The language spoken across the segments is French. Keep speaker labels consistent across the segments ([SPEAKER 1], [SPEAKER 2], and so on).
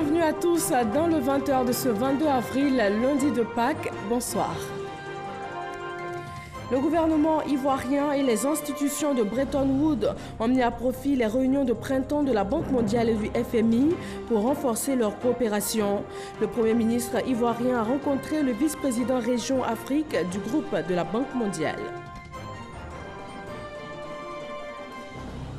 [SPEAKER 1] Bienvenue à tous dans le 20h de ce 22 avril, lundi de Pâques. Bonsoir. Le gouvernement ivoirien et les institutions de Bretton Woods ont mis à profit les réunions de printemps de la Banque mondiale et du FMI pour renforcer leur coopération. Le Premier ministre ivoirien a rencontré le vice-président région Afrique du groupe de la Banque mondiale.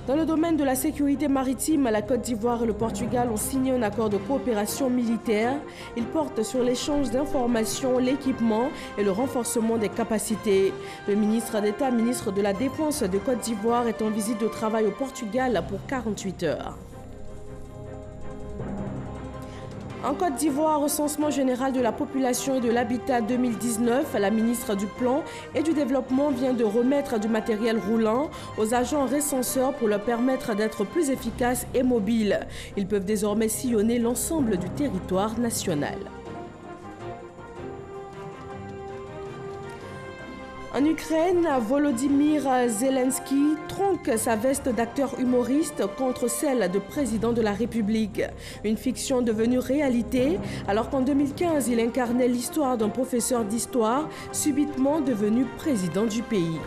[SPEAKER 1] Dans le domaine de la sécurité maritime, la Côte d'Ivoire et le Portugal ont signé un accord de coopération militaire. Il porte sur l'échange d'informations, l'équipement et le renforcement des capacités. Le ministre d'État, ministre de la Défense de Côte d'Ivoire, est en visite de travail au Portugal pour 48 heures. En Côte d'Ivoire, recensement général de la population et de l'habitat 2019, la ministre du Plan et du Développement vient de remettre du matériel roulant aux agents recenseurs pour leur permettre d'être plus efficaces et mobiles. Ils peuvent désormais sillonner l'ensemble du territoire national. En Ukraine, Volodymyr Zelensky tronque sa veste d'acteur humoriste contre celle de président de la République. Une fiction devenue réalité, alors qu'en 2015, il incarnait l'histoire d'un professeur d'histoire, subitement devenu président du pays.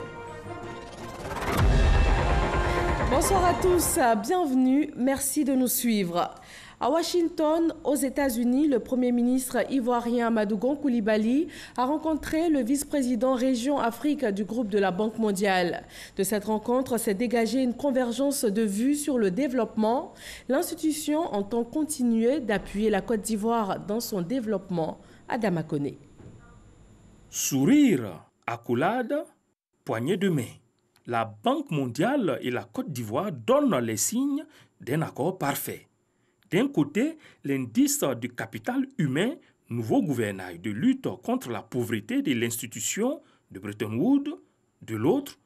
[SPEAKER 1] Bonsoir à tous, bienvenue, merci de nous suivre. À Washington, aux États-Unis, le Premier ministre ivoirien Amadou Gon Coulibaly a rencontré le vice-président région Afrique du groupe de la Banque mondiale. De cette rencontre s'est dégagée une convergence de vues sur le développement. L'institution entend continuer d'appuyer la Côte d'Ivoire dans son développement. Adama Koné.
[SPEAKER 2] Sourire, accolade, poignée de main. La Banque mondiale et la Côte d'Ivoire donnent les signes d'un accord parfait. D'un côté, l'indice du capital humain, nouveau gouvernail de lutte contre la pauvreté de l'institution de Bretton Woods. De l'autre,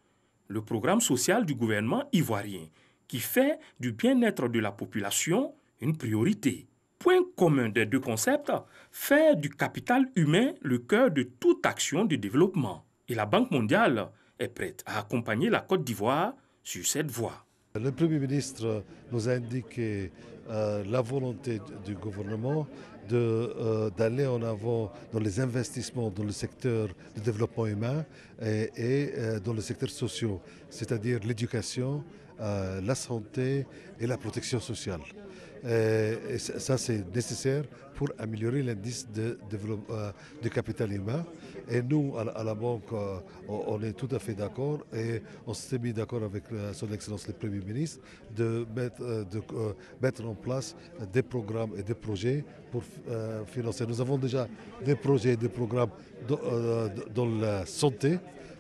[SPEAKER 2] le programme social du gouvernement ivoirien, qui fait du bien-être de la population une priorité. Point commun des deux concepts, faire du capital humain le cœur de toute action de développement. Et la Banque mondiale est prête à accompagner la Côte d'Ivoire sur cette voie.
[SPEAKER 3] Le Premier ministre nous a indiqué la volonté du gouvernement d'aller en avant dans les investissements dans le secteur du développement humain et dans le secteur social, c'est-à-dire l'éducation, la santé et la protection sociale. Et ça, c'est nécessaire pour améliorer l'indice de capital humain. Et nous, à la Banque, on est tout à fait d'accord et on s'est mis d'accord avec son Excellence le Premier ministre de mettre en place des programmes et des projets pour financer. Nous avons déjà des projets et des programmes dans la santé,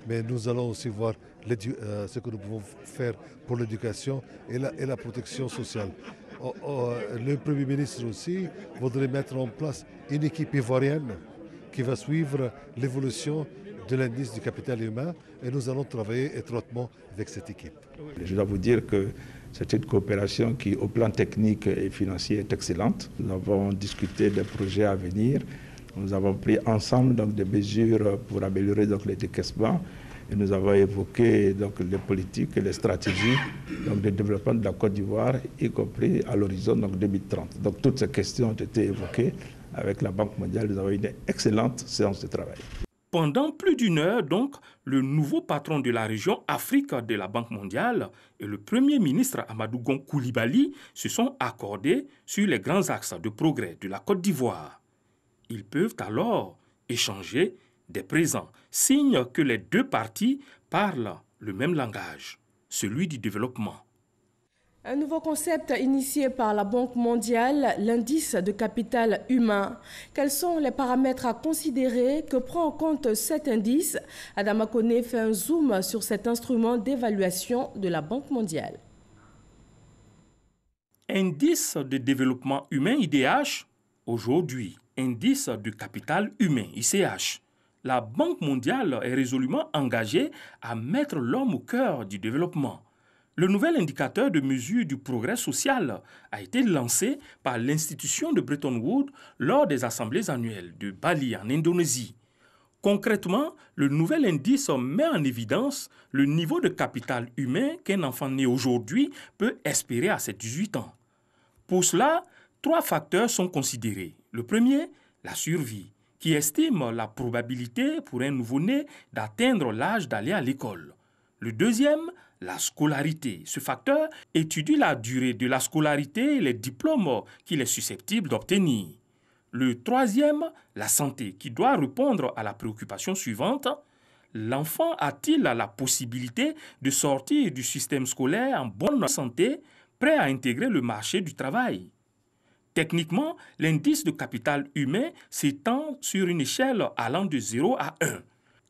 [SPEAKER 3] mais nous allons aussi voir ce que nous pouvons faire pour l'éducation et la protection sociale. Le Premier ministre aussi voudrait mettre en place une équipe ivoirienne qui va suivre l'évolution de l'indice du capital humain et nous allons travailler étroitement avec cette équipe.
[SPEAKER 4] Je dois vous dire que c'est une coopération qui, au plan technique et financier, est excellente. Nous avons discuté des projets à venir. Nous avons pris ensemble des mesures pour améliorer les décaissements. Et nous avons évoqué les politiques et les stratégies de développement de la Côte d'Ivoire, y compris à l'horizon 2030. Donc toutes ces questions ont été évoquées avec la Banque mondiale. Nous avons eu une excellente séance de travail.
[SPEAKER 2] Pendant plus d'une heure, donc, le nouveau patron de la région Afrique de la Banque mondiale et le Premier ministre Amadou Gon Coulibaly se sont accordés sur les grands axes de progrès de la Côte d'Ivoire. Ils peuvent alors échanger des présents, signe que les deux parties parlent le même langage, celui du développement.
[SPEAKER 1] Un nouveau concept initié par la Banque mondiale, l'indice de capital humain. Quels sont les paramètres à considérer? Que prend en compte cet indice? Adama Koné fait un zoom sur cet instrument d'évaluation de la Banque mondiale.
[SPEAKER 2] Indice de développement humain, IDH, aujourd'hui, indice de capital humain, ICH. La Banque mondiale est résolument engagée à mettre l'homme au cœur du développement. Le nouvel indicateur de mesure du progrès social a été lancé par l'institution de Bretton Woods lors des assemblées annuelles de Bali en Indonésie. Concrètement, le nouvel indice met en évidence le niveau de capital humain qu'un enfant né aujourd'hui peut espérer à ses 18 ans. Pour cela, 3 facteurs sont considérés. Le premier, la survie, qui estime la probabilité pour un nouveau-né d'atteindre l'âge d'aller à l'école. Le deuxième, la scolarité. Ce facteur étudie la durée de la scolarité et les diplômes qu'il est susceptible d'obtenir. Le troisième, la santé, qui doit répondre à la préoccupation suivante. L'enfant a-t-il la possibilité de sortir du système scolaire en bonne santé, prêt à intégrer le marché du travail? Techniquement, l'indice de capital humain s'étend sur une échelle allant de 0 à 1.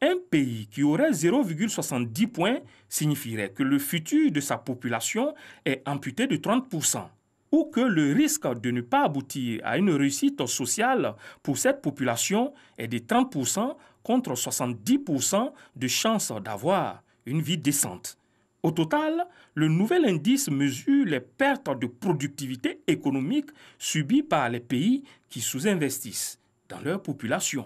[SPEAKER 2] Un pays qui aurait 0,70 points signifierait que le futur de sa population est amputé de 30%, ou que le risque de ne pas aboutir à une réussite sociale pour cette population est de 30% contre 70% de chances d'avoir une vie décente. Au total, le nouvel indice mesure les pertes de productivité économique subies par les pays qui sous-investissent dans leur population.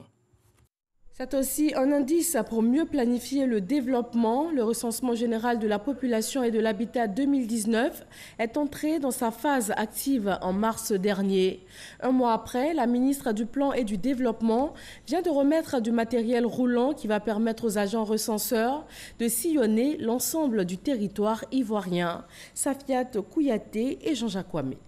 [SPEAKER 1] C'est aussi un indice pour mieux planifier le développement. Le recensement général de la population et de l'habitat 2019 est entré dans sa phase active en mars dernier. Un mois après, la ministre du Plan et du Développement vient de remettre du matériel roulant qui va permettre aux agents recenseurs de sillonner l'ensemble du territoire ivoirien. Safiat Kouyaté et Jean-Jacques Ouamé.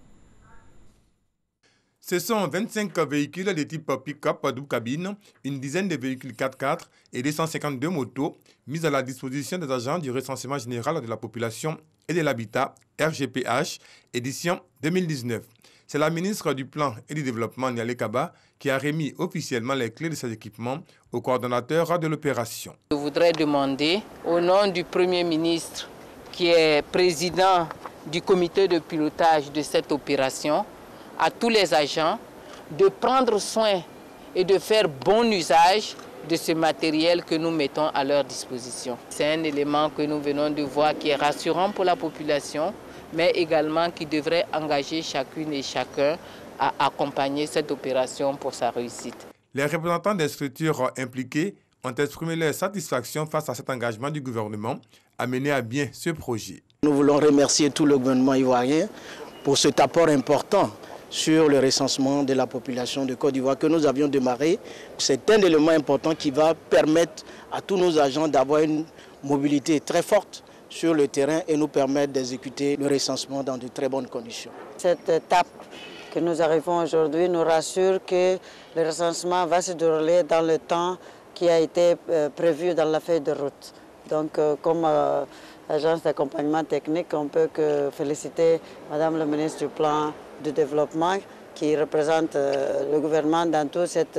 [SPEAKER 5] Ce sont 25 véhicules de type pick-up double cabine, une dizaine de véhicules 4x4 et 252 motos mis à la disposition des agents du recensement général de la population et de l'habitat, RGPH, édition 2019. C'est la ministre du Plan et du Développement, Nialé Kaba, qui a remis officiellement les clés de ces équipements au coordonnateur de l'opération.
[SPEAKER 6] Je voudrais demander, au nom du Premier ministre, qui est président du comité de pilotage de cette opération, à tous les agents de prendre soin et de faire bon usage de ce matériel que nous mettons à leur disposition. C'est un élément que nous venons de voir qui est rassurant pour la population, mais également qui devrait engager chacune et chacun à accompagner cette opération pour sa réussite.
[SPEAKER 5] Les représentants des structures impliquées ont exprimé leur satisfaction face à cet engagement du gouvernement à mener à bien ce projet.
[SPEAKER 7] Nous voulons remercier tout le gouvernement ivoirien pour cet apport important sur le recensement de la population de Côte d'Ivoire que nous avions démarré. C'est un élément important qui va permettre à tous nos agents d'avoir une mobilité très forte sur le terrain et nous permettre d'exécuter le recensement dans de très bonnes conditions.
[SPEAKER 8] Cette étape que nous arrivons aujourd'hui nous rassure que le recensement va se dérouler dans le temps qui a été prévu dans la feuille de route. Donc, comme agence d'accompagnement technique, on peut que féliciter Madame la ministre du Plan de Développement qui représente le gouvernement dans toute cette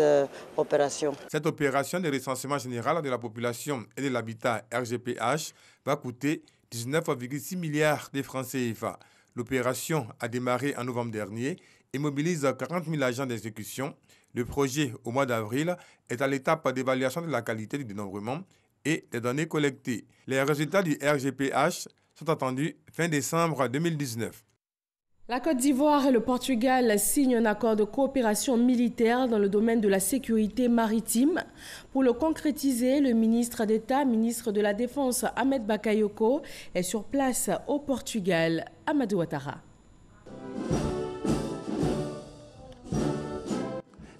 [SPEAKER 8] opération.
[SPEAKER 5] Cette opération de recensement général de la population et de l'habitat RGPH va coûter 19,6 milliards de francs CFA. L'opération a démarré en novembre dernier et mobilise 40 000 agents d'exécution. Le projet, au mois d'avril, est à l'étape d'évaluation de la qualité du dénombrement et des données collectées. Les résultats du RGPH sont attendus fin décembre 2019.
[SPEAKER 1] La Côte d'Ivoire et le Portugal signent un accord de coopération militaire dans le domaine de la sécurité maritime. Pour le concrétiser, le ministre d'État, ministre de la Défense Ahmed Bakayoko, est sur place au Portugal. Amadou Ouattara.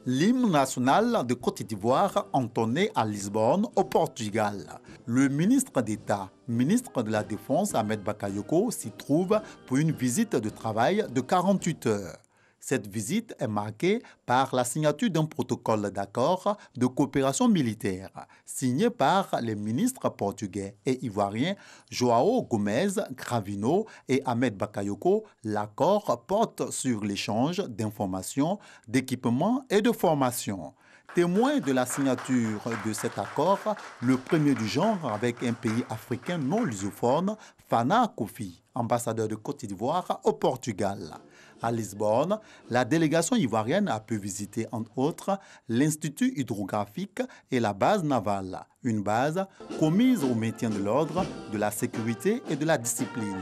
[SPEAKER 9] L'hymne national de Côte d'Ivoire entonné à Lisbonne, au Portugal. Le ministre d'État, ministre de la Défense Ahmed Bakayoko s'y trouve pour une visite de travail de 48 heures. Cette visite est marquée par la signature d'un protocole d'accord de coopération militaire signé par les ministres portugais et ivoiriens João Gomes Gravino et Ahmed Bakayoko. L'accord porte sur l'échange d'informations, d'équipements et de formation. Témoin de la signature de cet accord, le premier du genre avec un pays africain non lusophone, Fana Kofi, ambassadeur de Côte d'Ivoire au Portugal. À Lisbonne, la délégation ivoirienne a pu visiter, entre autres, l'Institut hydrographique et la base navale, une base commise au maintien de l'ordre, de la sécurité et de la discipline.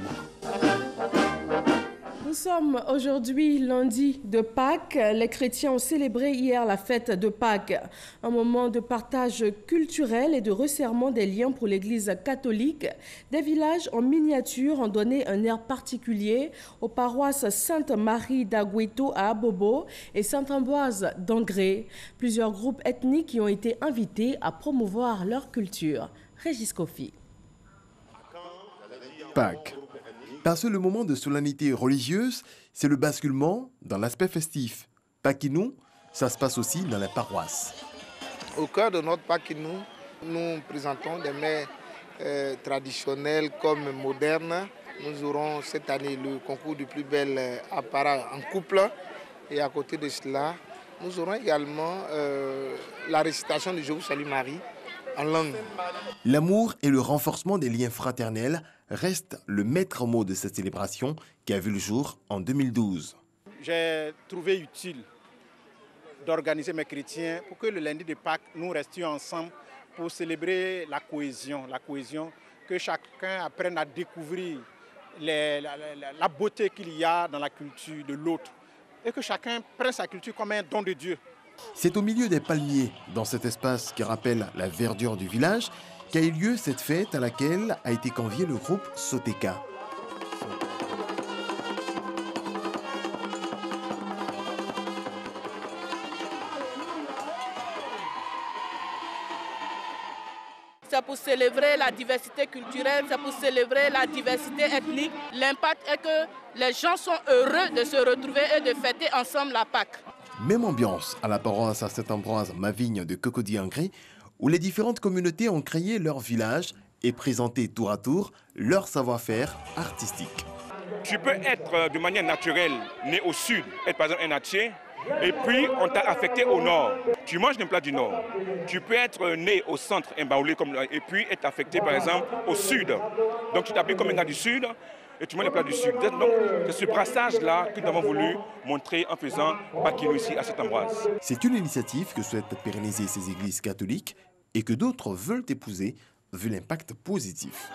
[SPEAKER 1] Nous sommes aujourd'hui lundi de Pâques. Les chrétiens ont célébré hier la fête de Pâques, un moment de partage culturel et de resserrement des liens pour l'Église catholique. Des villages en miniature ont donné un air particulier aux paroisses Sainte-Marie d'Agüeto à Abobo et Sainte-Ambroise d'Angré. Plusieurs groupes ethniques y ont été invités à promouvoir leur culture. Régis Kofi.
[SPEAKER 10] Pâques. Parce que le moment de solennité religieuse, c'est le basculement dans l'aspect festif. Paquinou, ça se passe aussi dans la paroisse.
[SPEAKER 11] Au cœur de notre Paquinou, nous présentons des mets traditionnels comme modernes. Nous aurons cette année le concours du plus bel apparat en couple. Et à côté de cela, nous aurons également la récitation du Je vous salue Marie en langue.
[SPEAKER 10] L'amour et le renforcement des liens fraternels restent le maître mot de cette célébration qui a vu le jour en 2012.
[SPEAKER 12] J'ai trouvé utile d'organiser mes chrétiens pour que le lundi de Pâques, nous restions ensemble pour célébrer la cohésion, que chacun apprenne à découvrir la beauté qu'il y a dans la culture de l'autre et que chacun prenne sa culture comme un don de Dieu.
[SPEAKER 10] C'est au milieu des palmiers, dans cet espace qui rappelle la verdure du village, qu'a eu lieu cette fête à laquelle a été convié le groupe Soteka.
[SPEAKER 13] C'est pour célébrer la diversité culturelle, c'est pour célébrer la diversité ethnique. L'impact est que les gens sont heureux de se retrouver et de fêter ensemble la Pâques.
[SPEAKER 10] Même ambiance à la paroisse à Sainte-Ambroise Mavigne de Cocody-Angré, où les différentes communautés ont créé leur village et présenté tour à tour leur savoir-faire artistique.
[SPEAKER 14] Tu peux être de manière naturelle né au sud, être par exemple un Natchez, et puis on t'a affecté au nord. Tu manges des plats du nord. Tu peux être né au centre, un baoulé, et puis être affecté par exemple au sud. Donc tu t'habilles comme un gars du sud et tu manges les plats du sud. Donc c'est ce brassage-là que nous avons voulu montrer en faisant Paquinou ici à Sainte-Ambroise.
[SPEAKER 10] C'est une initiative que souhaitent pérenniser ces églises catholiques et que d'autres veulent épouser vu l'impact positif.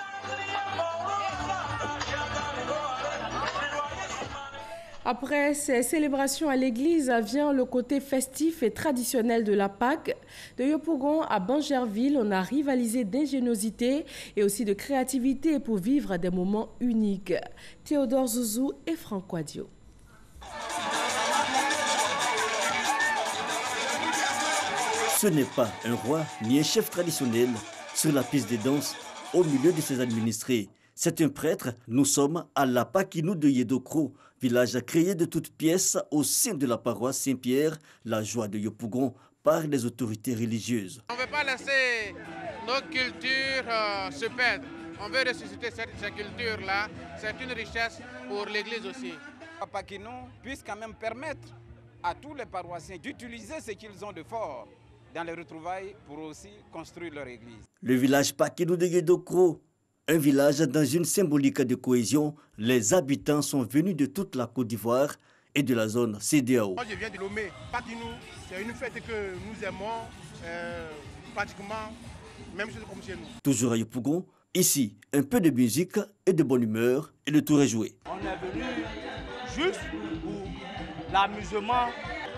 [SPEAKER 1] Après ces célébrations à l'église vient le côté festif et traditionnel de la Pâques. De Yopougon à Bangerville, on a rivalisé d'ingéniosité et aussi de créativité pour vivre des moments uniques. Théodore Zouzou et Franck Quadio.
[SPEAKER 15] Ce n'est pas un roi ni un chef traditionnel sur la piste de danse au milieu de ses administrés. C'est un prêtre. Nous sommes à la Paquinou de Yedokro, village créé de toutes pièces au sein de la paroisse Saint-Pierre, la joie de Yopougon par les autorités religieuses.
[SPEAKER 16] On ne veut pas laisser nos cultures se perdre. On veut ressusciter cette culture-là. C'est une richesse pour l'Église aussi.
[SPEAKER 17] La Paquinou puisse quand même permettre à tous les paroissiens d'utiliser ce qu'ils ont de fort dans les retrouvailles pour aussi construire leur église.
[SPEAKER 15] Le village Paquinou de Yedokro, un village dans une symbolique de cohésion, les habitants sont venus de toute la Côte d'Ivoire et de la zone CEDEAO.
[SPEAKER 18] Moi je viens de Lomé. Paquinou, c'est une fête que nous aimons pratiquement même chose comme chez nous.
[SPEAKER 15] Toujours à Yopougon, ici un peu de musique et de bonne humeur et le tour est joué.
[SPEAKER 19] On est venu juste pour l'amusement,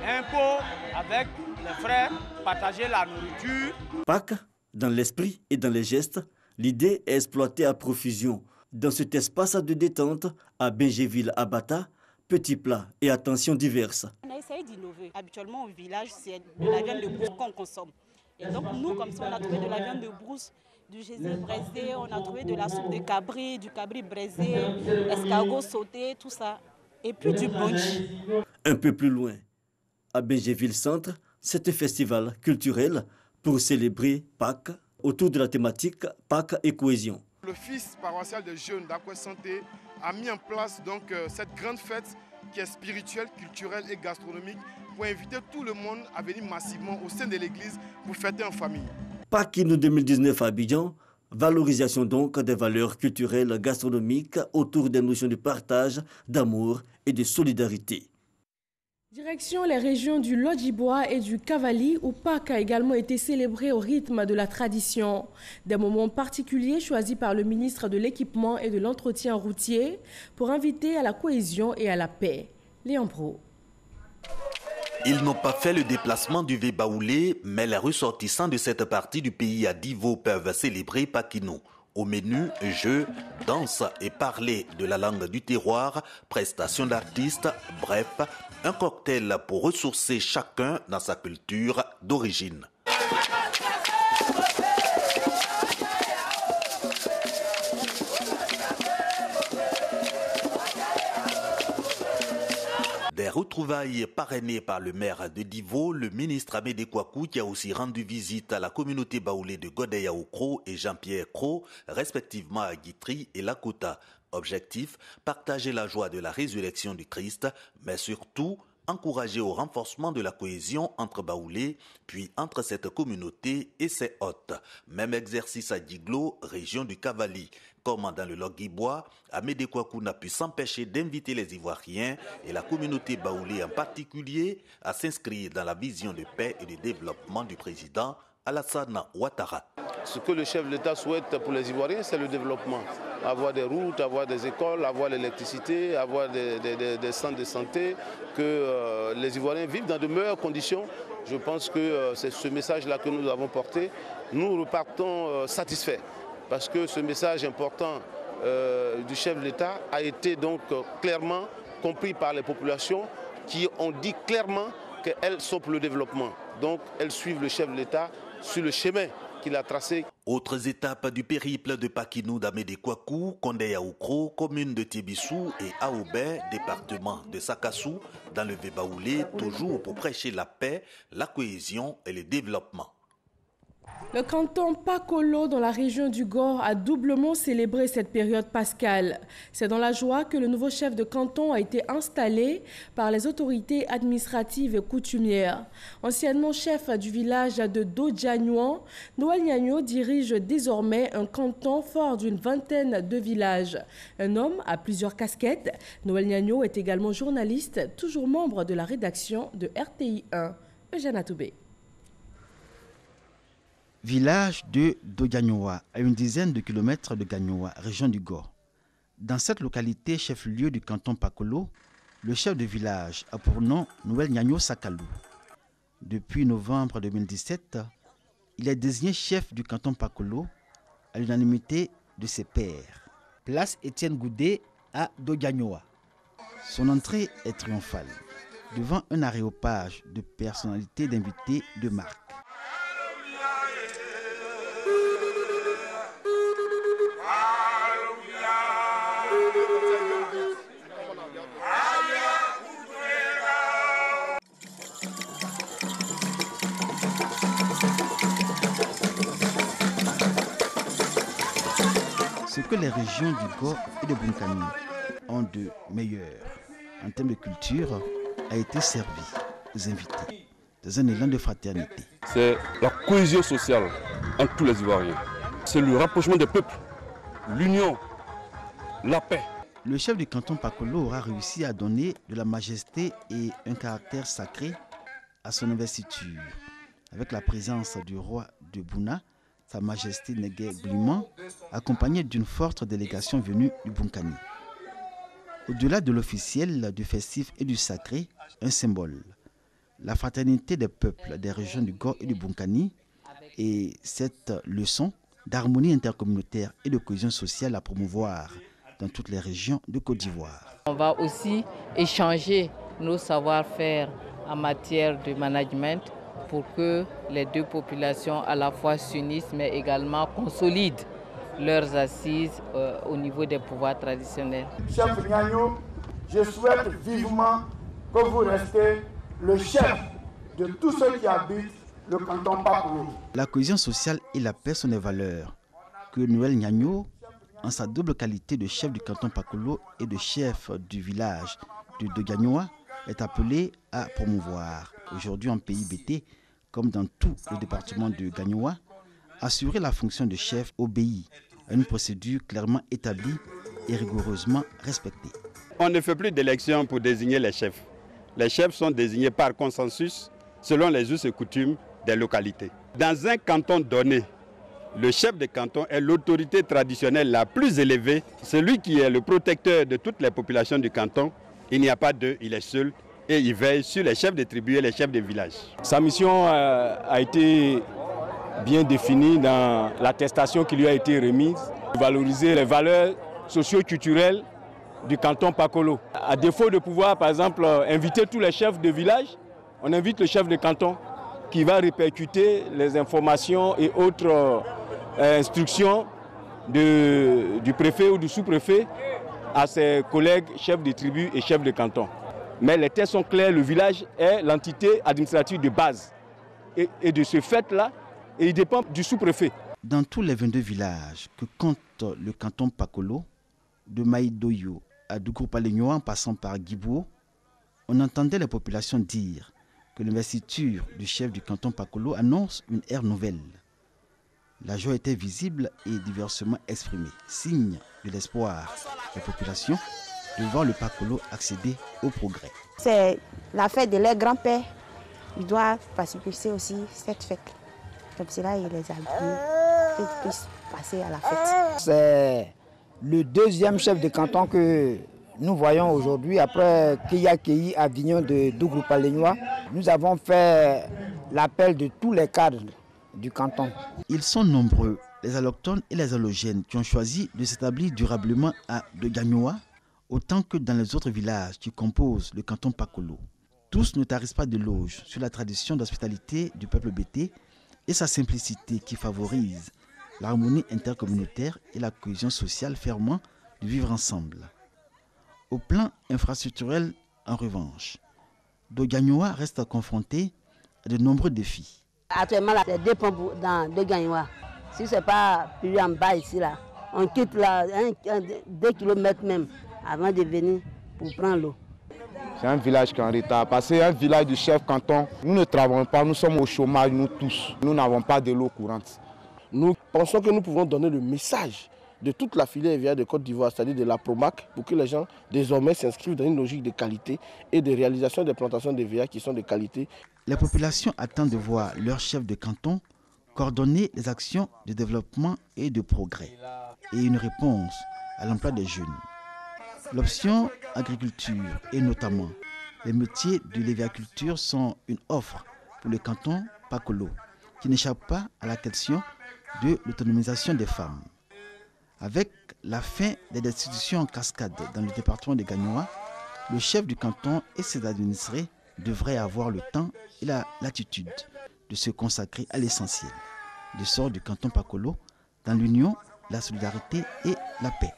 [SPEAKER 19] un peu avec les frères, partager la nourriture.
[SPEAKER 15] Pâques, dans l'esprit et dans les gestes, l'idée est exploitée à profusion. Dans cet espace de détente, à Benjéville-Abata, petits plats et attentions diverses.
[SPEAKER 20] On a essayé d'innover. Habituellement, au village, c'est de la viande de brousse qu'on consomme. Et donc, nous, comme ça, on a trouvé de la viande de brousse, du gésil braisé, on a trouvé de la soupe de cabri, du cabri braisé, escargot sauté, tout ça. Et puis du punch.
[SPEAKER 15] Un peu plus loin, à Benjéville-Centre, c'est un festival culturel pour célébrer Pâques autour de la thématique Pâques et cohésion.
[SPEAKER 18] L'office paroissial de jeunes d'Aquai Santé a mis en place donc cette grande fête qui est spirituelle, culturelle et gastronomique pour inviter tout le monde à venir massivement au sein de l'église pour fêter en famille.
[SPEAKER 15] Paquinou 2019 à Abidjan, valorisation donc des valeurs culturelles gastronomiques autour des notions de partage, d'amour et de solidarité.
[SPEAKER 1] Direction les régions du Lodjibois et du Cavali, où Pâques a également été célébré au rythme de la tradition. Des moments particuliers choisis par le ministre de l'Équipement et de l'Entretien routier pour inviter à la cohésion et à la paix. Léon Pro.
[SPEAKER 21] Ils n'ont pas fait le déplacement du Vébaoulé, mais les ressortissants de cette partie du pays à Divo peuvent célébrer Pakino. Au menu, jeux, danse et parler de la langue du terroir, prestations d'artistes, bref, un cocktail pour ressourcer chacun dans sa culture d'origine. Des retrouvailles parrainées par le maire de Divo, le ministre Amédée Kouakou, qui a aussi rendu visite à la communauté baoulée de Godeyaoukro et Jean-Pierre Cro, respectivement à Guitry et Lakota. Objectif, partager la joie de la résurrection du Christ, mais surtout encourager au renforcement de la cohésion entre baoulés, puis entre cette communauté et ses hôtes. Même exercice à Diglo, région du Cavali. Comme dans le Lodjibois, Amédée Kouakou n'a pu s'empêcher d'inviter les Ivoiriens et la communauté baoulée en particulier à s'inscrire dans la vision de paix et de développement du président Alassane Ouattara.
[SPEAKER 22] Ce que le chef de l'État souhaite pour les Ivoiriens, c'est le développement. Avoir des routes, avoir des écoles, avoir l'électricité, avoir des centres de santé, que les Ivoiriens vivent dans de meilleures conditions. Je pense que c'est ce message-là que nous avons porté. Nous repartons satisfaits parce que ce message important du chef de l'État a été donc clairement compris par les populations qui ont dit clairement qu'elles sont pour le développement. Donc elles suivent le chef de l'État sur le chemin qu'il a tracé.
[SPEAKER 21] Autres étapes du périple de Pakinou d'Amédée Kouakou, Kondeyaoukro, commune de Tébissou et Aoubé, département de Sakassou, dans le Vébaoulé, toujours pour prêcher la paix, la cohésion et le développement.
[SPEAKER 1] Le canton Pakolo dans la région du Gor a doublement célébré cette période pascale. C'est dans la joie que le nouveau chef de canton a été installé par les autorités administratives et coutumières. Anciennement chef du village de Dodjanyouan, Noël Nyagno dirige désormais un canton fort d'une vingtaine de villages. Un homme à plusieurs casquettes, Noël Nyagno est également journaliste, toujours membre de la rédaction de RTI 1. Eugène Atoubé.
[SPEAKER 23] Village de Dodjanyouan, à une dizaine de kilomètres de Gagnoa, région du Gor. Dans cette localité, chef-lieu du canton Pakolo, le chef de village a pour nom Noël Nyagno Sakalou. Depuis novembre 2017, il est désigné chef du canton Pakolo à l'unanimité de ses pairs. Place Étienne Goudet à Dodjanyouan. Son entrée est triomphale, devant un aréopage de personnalités d'invités de marque. Ce que les régions du Gor et de Bunkani ont de meilleur en termes de culture a été servi aux invités dans un élan de fraternité.
[SPEAKER 24] C'est la cohésion sociale entre tous les Ivoiriens. C'est le rapprochement des peuples, l'union, la paix.
[SPEAKER 23] Le chef du canton Pakolo aura réussi à donner de la majesté et un caractère sacré à son investiture, avec la présence du roi de Bouna, Sa Majesté Negué Gluman, accompagné d'une forte délégation venue du Bunkani. Au-delà de l'officiel, du festif et du sacré, un symbole. La fraternité des peuples des régions du Gor et du Bunkani et cette leçon d'harmonie intercommunautaire et de cohésion sociale à promouvoir dans toutes les régions de Côte d'Ivoire.
[SPEAKER 6] On va aussi échanger nos savoir-faire en matière de management pour que les deux populations à la fois s'unissent mais également consolident leurs assises au niveau des pouvoirs traditionnels.
[SPEAKER 25] Chef Nyagno, je souhaite vivement que vous restez le chef de tous ceux qui habitent le canton Pakolo.
[SPEAKER 23] La cohésion sociale et la paix sont des valeurs que Noël Nyagno, en sa double qualité de chef du canton Pakolo et de chef du village de Dodjanyouan, est appelé à promouvoir. Aujourd'hui en pays BT, comme dans tout le département de Gagnoa, assurer la fonction de chef obéit à une procédure clairement établie et rigoureusement respectée.
[SPEAKER 26] On ne fait plus d'élection pour désigner les chefs.
[SPEAKER 2] Les chefs sont désignés par consensus selon les us et coutumes des localités. Dans un canton donné, le chef de canton est l'autorité traditionnelle la plus élevée, celui qui est le protecteur de toutes les populations du canton. Il n'y a pas d'eux, il est seul et il veille sur les chefs de tribu et les chefs de village.
[SPEAKER 3] Sa mission a été bien définie dans l'attestation qui lui a été remise, valoriser les valeurs socio-culturelles du canton Pakolo. À défaut de pouvoir, par exemple, inviter tous les chefs de village, on invite le chef de canton qui va répercuter les informations et autres instructions du préfet ou du sous-préfet à ses collègues chefs de tribu et chefs de canton. Mais les terres sont claires, le village est l'entité administrative de base. Et de ce fait-là, il dépend du sous-préfet.
[SPEAKER 23] Dans tous les 22 villages que compte le canton Pakolo, de Maïdoyo à Doukourpalignoa en passant par Guibouo, on entendait les populations dire que l'investiture du chef du canton Pakolo annonce une ère nouvelle. La joie était visible et diversement exprimée, signe de l'espoir des populations de voir le Pakolo accéder au progrès.
[SPEAKER 4] C'est la fête de leurs grands-pères. Ils doivent participer aussi à cette fête. Comme cela, il les a habillés pour qu'ils puissent passer à la fête.
[SPEAKER 7] C'est le deuxième chef de canton que nous voyons aujourd'hui, après Kiyakei, Avignon de Doukourpalignoa. Nous avons fait l'appel de tous les cadres du canton.
[SPEAKER 23] Ils sont nombreux, les allochtones et les allogènes, qui ont choisi de s'établir durablement à Degagnoa, autant que dans les autres villages qui composent le canton Pakolo. Tous ne tarissent pas d'éloges sur la tradition d'hospitalité du peuple bété et sa simplicité qui favorise l'harmonie intercommunautaire et la cohésion sociale fermant de vivre ensemble. Au plan infrastructurel, en revanche, Degagnoa reste confronté à de nombreux défis.
[SPEAKER 4] Actuellement, c'est 2 pompes dans Degagnoa. Si ce n'est pas plus en bas ici, là, on quitte là, 2 km même avant de venir pour prendre l'eau.
[SPEAKER 8] C'est un village qui est en retard, parce que c'est un village du chef canton. Nous ne travaillons pas, nous sommes au chômage, nous tous. Nous n'avons pas de l'eau courante.
[SPEAKER 26] Nous pensons que nous pouvons donner le message de toute la filière évière de Côte d'Ivoire, c'est-à-dire de la PROMAC, pour que les gens désormais s'inscrivent dans une logique de qualité et de réalisation des plantations d'évier qui sont de qualité.
[SPEAKER 23] Les populations attendent de voir leur chef de canton coordonner les actions de développement et de progrès et une réponse à l'emploi des jeunes. L'option agriculture et notamment les métiers de l'éviaculture sont une offre pour le canton Pakolo qui n'échappe pas à la question de l'autonomisation des femmes. Avec la fin des destitutions en cascade dans le département de Gagnoa, le chef du canton et ses administrés devraient avoir le temps et la latitude de se consacrer à l'essentiel, du sort du canton Pakolo dans l'union, la solidarité et la paix.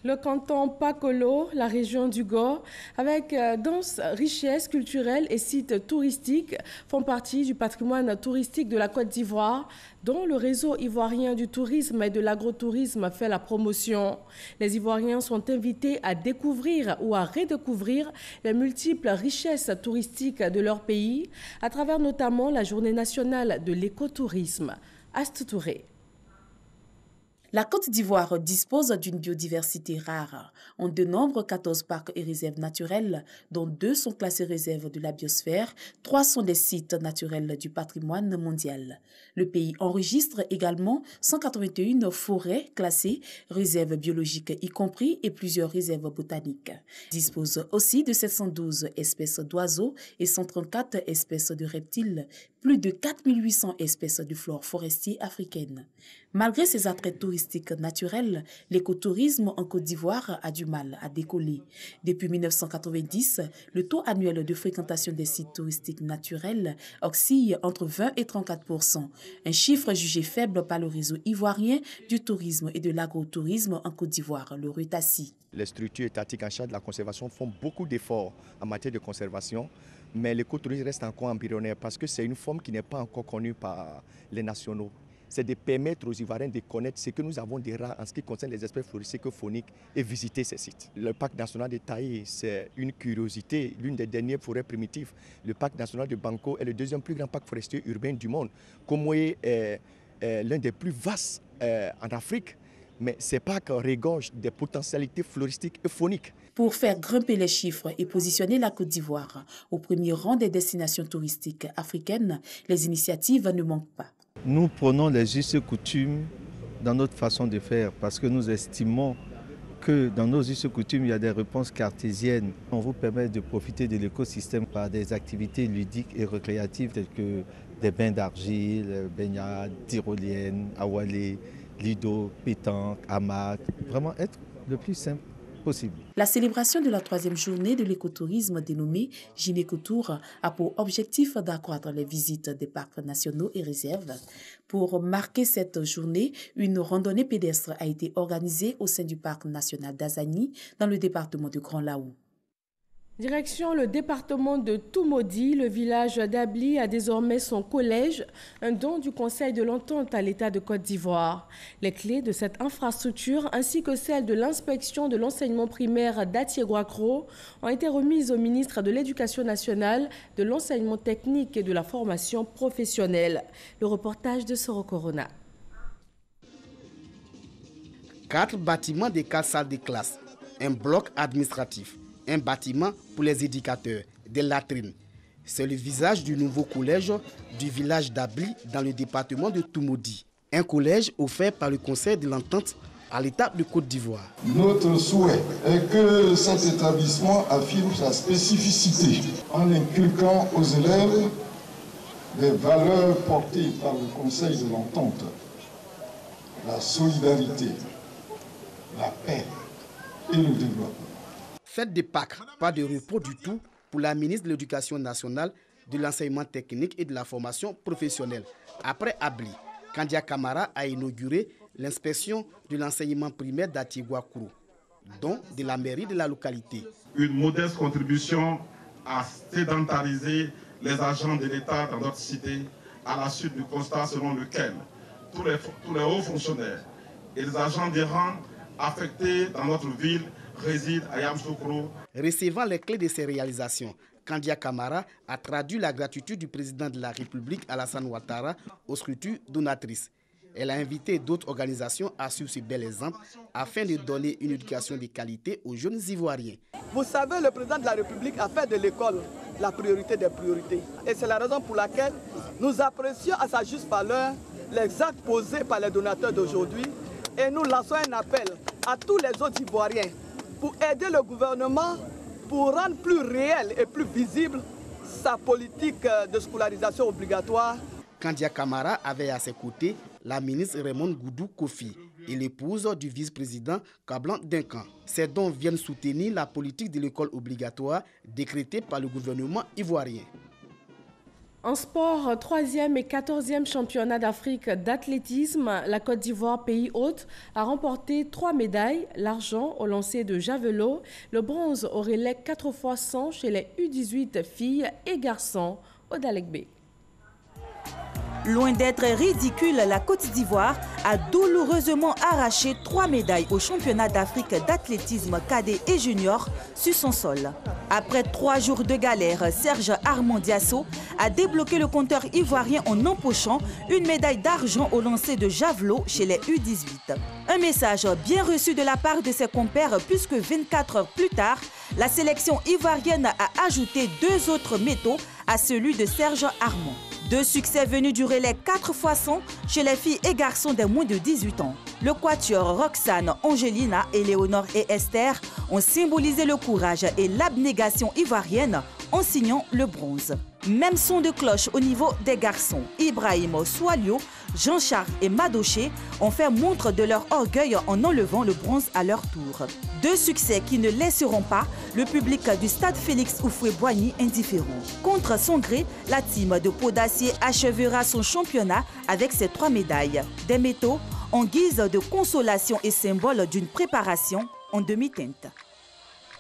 [SPEAKER 1] Le canton Pakolo, la région du Gor, avec dense richesse culturelle et sites touristiques, font partie du patrimoine touristique de la Côte d'Ivoire, dont le réseau ivoirien du tourisme et de l'agrotourisme fait la promotion. Les Ivoiriens sont invités à découvrir ou à redécouvrir les multiples richesses touristiques de leur pays, à travers notamment la Journée nationale de l'écotourisme. Astou Touré.
[SPEAKER 27] La Côte d'Ivoire dispose d'une biodiversité rare. On dénombre 14 parcs et réserves naturelles, dont 2 sont classés réserves de la biosphère, 3 sont des sites naturels du patrimoine mondial. Le pays enregistre également 181 forêts classées, réserves biologiques y compris, et plusieurs réserves botaniques. Il dispose aussi de 712 espèces d'oiseaux et 134 espèces de reptiles, plus de 4800 espèces de flore forestière africaine. Malgré ses attraits touristiques naturels, l'écotourisme en Côte d'Ivoire a du mal à décoller. Depuis 1990, le taux annuel de fréquentation des sites touristiques naturels oscille entre 20 et 34%, un chiffre jugé faible par le réseau ivoirien du tourisme et de l'agrotourisme en Côte d'Ivoire, le RUTACI.
[SPEAKER 28] Les structures étatiques en charge de la conservation font beaucoup d'efforts en matière de conservation, mais l'écotourisme reste encore embryonnaire parce que c'est une forme qui n'est pas encore connue par les nationaux. C'est de permettre aux Ivoiriens de connaître ce que nous avons de rare en ce qui concerne les espèces floristiques fauniques et visiter ces sites. Le parc national de Taï, c'est une curiosité, l'une des dernières forêts primitives. Le parc national de Banco est le 2e plus grand parc forestier urbain du monde. Komoé est l'un des plus vastes en Afrique. mais ce n'est pas qu'on regorge des potentialités floristiques et fauniques.
[SPEAKER 27] Pour faire grimper les chiffres et positionner la Côte d'Ivoire au premier rang des destinations touristiques africaines, les initiatives ne manquent pas.
[SPEAKER 5] Nous prenons les us et coutumes dans notre façon de faire parce que nous estimons que dans nos us et coutumes, il y a des réponses cartésiennes. On vous permet de profiter de l'écosystème par des activités ludiques et récréatives telles que des bains d'argile, baignades, tyroliennes, awalé, lido, pétanque, hamac. Vraiment être le plus simple possible.
[SPEAKER 27] La célébration de la 3e journée de l'écotourisme dénommée Gynécotour a pour objectif d'accroître les visites des parcs nationaux et réserves. Pour marquer cette journée, une randonnée pédestre a été organisée au sein du parc national d'Azani dans le département de Grand Laou.
[SPEAKER 1] Direction le département de Toumaudi, le village d'Abli a désormais son collège, un don du Conseil de l'Entente à l'État de Côte d'Ivoire. Les clés de cette infrastructure ainsi que celles de l'inspection de l'enseignement primaire d'Atiegouakro ont été remises au ministre de l'Éducation nationale, de l'enseignement technique et de la formation professionnelle. Le reportage de Soro Corona.
[SPEAKER 9] 4 bâtiments de 4 salles de classe, un bloc administratif, un bâtiment pour les éducateurs, des latrines. C'est le visage du nouveau collège du village d'Abli dans le département de Toumaudi. Un collège offert par le Conseil de l'Entente à l'État de Côte d'Ivoire.
[SPEAKER 10] Notre souhait est que cet établissement affirme sa spécificité en inculquant aux élèves les valeurs portées par le Conseil de l'Entente, la solidarité, la paix et le développement.
[SPEAKER 9] Fête de Pâques, pas de repos du tout pour la ministre de l'Éducation nationale, de l'enseignement technique et de la formation professionnelle. Après Abli, Kandia Kamara a inauguré l'inspection de l'enseignement primaire d'Atiegouakro, dont de la mairie de la localité.
[SPEAKER 11] Une modeste contribution à sédentariser les agents de l'État dans notre cité à la suite du constat selon lequel tous les hauts fonctionnaires et les agents des rangs affectés dans notre ville réside à Yamoussoukro.
[SPEAKER 9] Recevant les clés de ces réalisations, Kandia Kamara a traduit la gratitude du président de la République Alassane Ouattara aux structures donatrices. Elle a invité d'autres organisations à suivre ce bel exemple afin de donner une éducation de qualité aux jeunes Ivoiriens.
[SPEAKER 12] Vous savez, le président de la République a fait de l'école la priorité des priorités. Et c'est la raison pour laquelle nous apprécions à sa juste valeur les actes posés par les donateurs d'aujourd'hui et nous lançons un appel à tous les autres Ivoiriens pour aider le gouvernement pour rendre plus réel et plus visible sa politique de scolarisation obligatoire.
[SPEAKER 9] Kandia Kamara avait à ses côtés la ministre Raymond Goudou Kofi et l'épouse du vice-président Kablan Duncan. Ces dons viennent soutenir la politique de l'école obligatoire décrétée par le gouvernement ivoirien.
[SPEAKER 1] En sport, 3e et 14e championnat d'Afrique d'athlétisme, la Côte d'Ivoire, pays hôte, a remporté 3 médailles, l'argent au lancer de javelot, le bronze au relais 4x100 chez les U18 filles et garçons au Dalegbe.
[SPEAKER 13] Loin d'être ridicule, la Côte d'Ivoire a douloureusement arraché 3 médailles au championnat d'Afrique d'athlétisme cadet et junior sur son sol. Après 3 jours de galère, Serge Armand Diasso a débloqué le compteur ivoirien en empochant une médaille d'argent au lancer de javelot chez les U18. Un message bien reçu de la part de ses compères puisque 24 heures plus tard, la sélection ivoirienne a ajouté 2 autres métaux à celui de Serge Armand. 2 succès venus du relais 4x100 chez les filles et garçons des moins de 18 ans. Le quatuor Roxane, Angelina, Éléonore et Esther ont symbolisé le courage et l'abnégation ivoirienne en signant le bronze. Même son de cloche au niveau des garçons. Ibrahim Soualio, Jean-Charles et Madoché ont fait montre de leur orgueil en enlevant le bronze à leur tour. 2 succès qui ne laisseront pas le public du stade Félix Houphouët-Boigny indifférent. Contre son gré, la team de Peau d'Acier achèvera son championnat avec ses 3 médailles. Des métaux en guise de consolation et symbole d'une préparation en demi-teinte.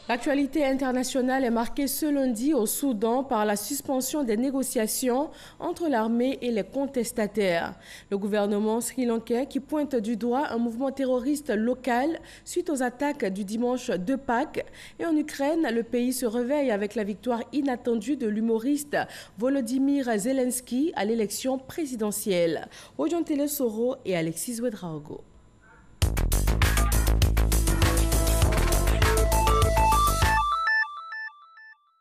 [SPEAKER 1] L'actualité internationale est marquée ce lundi au Soudan par la suspension des négociations entre l'armée et les contestataires. Le gouvernement sri-lankais qui pointe du doigt un mouvement terroriste local suite aux attaques du dimanche de Pâques. Et en Ukraine, le pays se réveille avec la victoire inattendue de l'humoriste Volodymyr Zelensky à l'élection présidentielle. Ojon Télé Soro et Alexis Ouedraogo.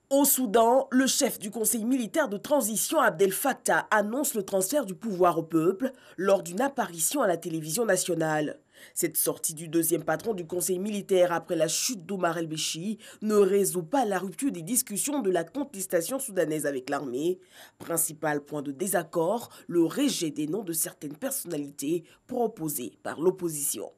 [SPEAKER 14] Au Soudan, le chef du conseil militaire de transition Abdel Fattah annonce le transfert du pouvoir au peuple lors d'une apparition à la télévision nationale. Cette sortie du deuxième patron du conseil militaire après la chute d'Omar el-Béchi ne résout pas la rupture des discussions de la contestation soudanaise avec l'armée. Principal point de désaccord, le rejet des noms de certaines personnalités proposées par l'opposition.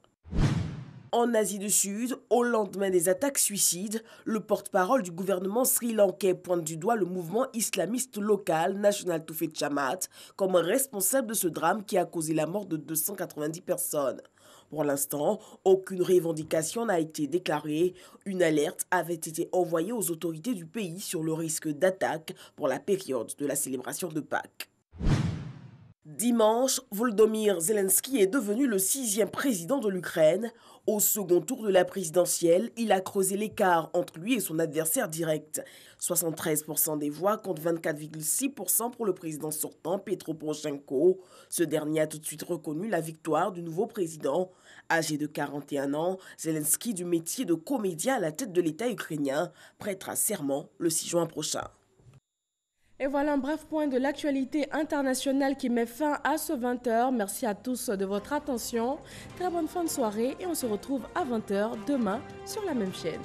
[SPEAKER 14] En Asie du Sud, au lendemain des attaques suicides, le porte-parole du gouvernement sri-lankais pointe du doigt le mouvement islamiste local National Tawhid Jamaat comme responsable de ce drame qui a causé la mort de 290 personnes. Pour l'instant, aucune revendication n'a été déclarée. Une alerte avait été envoyée aux autorités du pays sur le risque d'attaque pour la période de la célébration de Pâques. Dimanche, Volodymyr Zelensky est devenu le 6e président de l'Ukraine. Au second tour de la présidentielle, il a creusé l'écart entre lui et son adversaire direct. 73% des voix contre 24,6% pour le président sortant, Petro Poroshenko. Ce dernier a tout de suite reconnu la victoire du nouveau président. Âgé de 41 ans, Zelensky, du métier de comédien à la tête de l'État ukrainien, prêtera serment le 6 juin prochain.
[SPEAKER 1] Et voilà un bref point de l'actualité internationale qui met fin à ce 20h. Merci à tous de votre attention. Très bonne fin de soirée et on se retrouve à 20h demain sur la même chaîne.